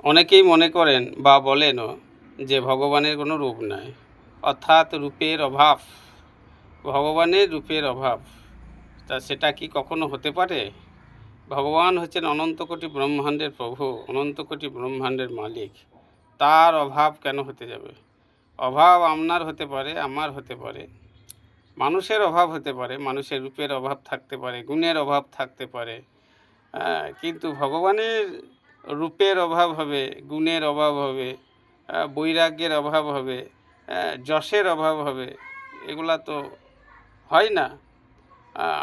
অনেকেই মনে করেন বা বলেনও যে ভগবানের কোনো রূপ নাই, অর্থাৎ রূপের অভাব। ভগবানের রূপের অভাব, তা সেটা কি কখনো হতে পারে? ভগবান হচ্ছেন অনন্ত কোটি ব্রহ্মাণ্ডের প্রভু, অনন্ত কোটি ব্রহ্মাণ্ডের মালিক। তার অভাব কেন হতে যাবে? অভাব আপনার হতে পারে, আমার হতে পারে, মানুষের অভাব হতে পারে, মানুষের রূপের অভাব থাকতে পারে, গুণের অভাব থাকতে পারে। কিন্তু ভগবানের রূপের অভাব হবে, গুণের অভাব হবে, বৈরাগ্যের অভাব হবে, যশের অভাব হবে, এগুলা তো হয় না।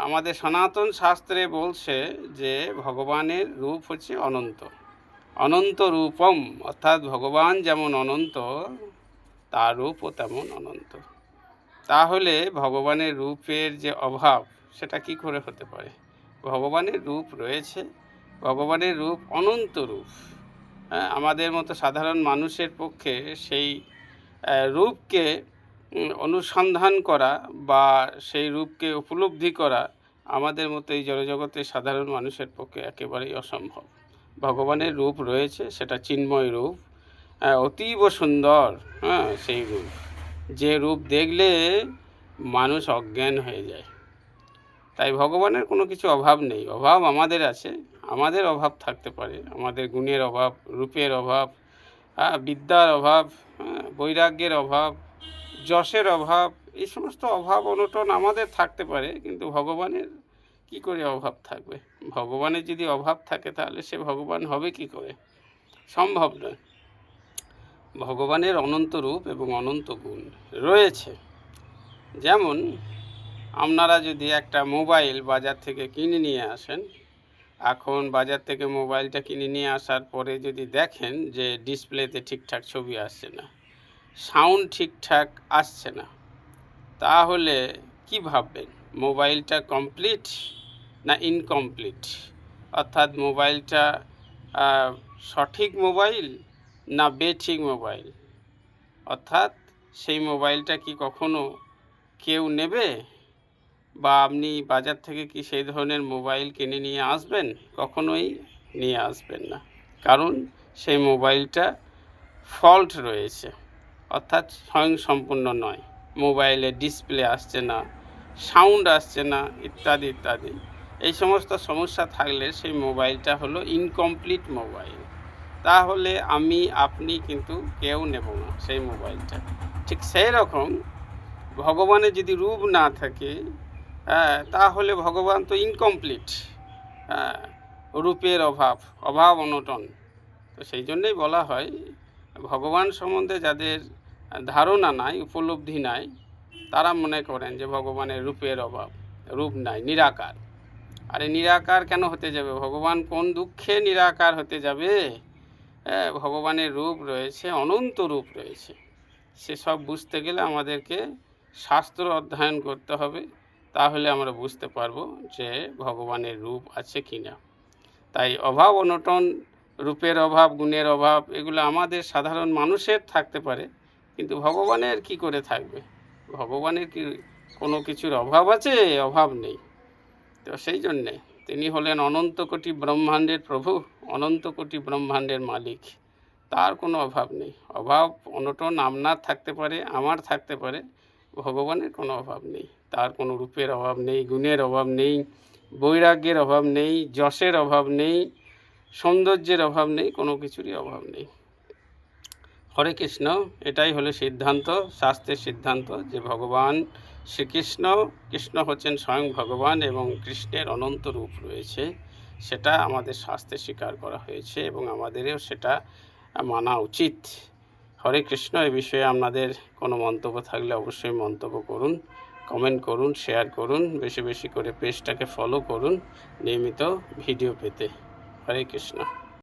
আমাদের সনাতন শাস্ত্রে বলছে যে ভগবানের রূপ হচ্ছে অনন্ত, অনন্ত রূপম, অর্থাৎ ভগবান যেমন অনন্ত তার রূপও তেমন অনন্ত। তাহলে ভগবানের রূপের যে অভাব সেটা কি করে হতে পারে? ভগবানের রূপ রয়েছে, ভগবানের রূপ অনন্ত রূপ। আমাদের মতো সাধারণ মানুষের পক্ষে সেই রূপকে অনুসন্ধান করা বা সেই রূপকে উপলব্ধি করা আমাদের মতো এই জড়জগতের সাধারণ মানুষের পক্ষে একেবারেই অসম্ভব। ভগবানের রূপ রয়েছে, সেটা চিন্ময় রূপ, অতীব সুন্দর। সেই রূপ, যে রূপ দেখলে মানুষ অজ্ঞান হয়ে যায়। তাই ভগবানের কোনো কিছু অভাব নেই। অভাব আমাদের আছে, আমাদের অভাব থাকতে পারে, আমাদের গুণের অভাব, রূপের অভাব, বিদ্যার অভাব, বৈরাগ্যের অভাব, যশের অভাব, এই সমস্ত অভাব অনটন আমাদের থাকতে পারে, কিন্তু ভগবানের কি করে অভাব থাকবে? ভগবানের যদি অভাব থাকে তাহলে সে ভগবান হবে কি করে? সম্ভব নয়। ভগবানের অনন্ত রূপ এবং অনন্ত গুণ রয়েছে। যেমন আপনারা যদি একটা মোবাইল বাজার থেকে কিনে নিয়ে আসেন, এখন বাজার থেকে মোবাইলটা কিনে নিয়ে আসার পরে যদি দেখেন যে ডিসপ্লেতে ঠিকঠাক ছবি আসছে না, সাউন্ড ঠিকঠাক আসছে না, তাহলে কি ভাববেন? মোবাইলটা কমপ্লিট না ইনকমপ্লিট? অর্থাৎ মোবাইলটা সঠিক মোবাইল না বেঠিক মোবাইল? অর্থাৎ সেই মোবাইলটা কি কখনো কেউ নেবে? বা আপনি বাজার থেকে কি সেই ধরনের মোবাইল কিনে নিয়ে আসবেন? কখনোই নিয়ে আসবেন না, কারণ সেই মোবাইলটা ফল্ট রয়েছে, অর্থাৎ স্বয়ংসম্পূর্ণ নয়। মোবাইলে ডিসপ্লে আসছে না, সাউন্ড আসছে না, ইত্যাদি ইত্যাদি। এই সমস্ত সমস্যা থাকলে সেই মোবাইলটা হলো ইনকমপ্লিট মোবাইল। তাহলে আপনি কিন্তু কেউ নেব না সেই মোবাইলটা। ঠিক সেই রকম ভগবানের যদি রূপ না থাকে, তাহলে ভগবান তো ইনকমপ্লিট, রূপের অভাব অনটন। তো সেই জন্যেই বলা হয় ভগবান সম্বন্ধে যাদের ধারণা নাই, উপলব্ধি নাই, তারা মনে করেন যে ভগবানের রূপের অভাব, রূপ নাই, নিরাকার। আরে নিরাকার কেন হতে যাবে? ভগবান কোন দুঃখে নিরাকার হতে যাবে? ভগবানের রূপ রয়েছে, অনন্ত রূপ রয়েছে। সেসব বুঝতে গেলে আমাদেরকে শাস্ত্র অধ্যয়ন করতে হবে, তাহলে আমরা বুঝতে পারবো যে ভগবানের রূপ আছে কি না। তাই অভাব অনটন, রূপের অভাব, গুণের অভাব, এগুলো আমাদের সাধারণ মানুষের থাকতে পারে, কিন্তু ভগবানের কি করে থাকবে? ভগবানের কি কোনো কিছুর অভাব আছে? অভাব নেই। তো সেই জন্যে তিনি হলেন অনন্ত কোটি ব্রহ্মাণ্ডের প্রভু, অনন্ত কোটি ব্রহ্মাণ্ডের মালিক। তার কোনো অভাব নেই। অভাব অনটন আপনার থাকতে পারে, আমার থাকতে পারে, ভগবানের কোনো অভাব নেই। তার কোনো রূপের অভাব নেই, গুণের অভাব নেই, বৈরাগ্যের অভাব নেই, যশের অভাব নেই, সৌন্দর্যের অভাব নেই, কোনো কিছুরই অভাব নেই। হরে কৃষ্ণ। এটাই হলো সিদ্ধান্ত, শাস্ত্রের সিদ্ধান্ত, যে ভগবান শ্রীকৃষ্ণ, কৃষ্ণ হচ্ছেন স্বয়ং ভগবান এবং কৃষ্ণের অনন্ত রূপ রয়েছে, সেটা আমাদের শাস্ত্রে স্বীকার করা হয়েছে এবং আমাদেরও সেটা মানা উচিত। হরে কৃষ্ণ। এ বিষয়ে আপনাদের কোনো মন্তব্য থাকলে অবশ্যই মন্তব্য করুন, কমেন্ট করুন, শেয়ার করুন, বেশি বেশি করে পেজটাকে ফলো করুন নিয়মিত ভিডিও পেতে। হরে কৃষ্ণ।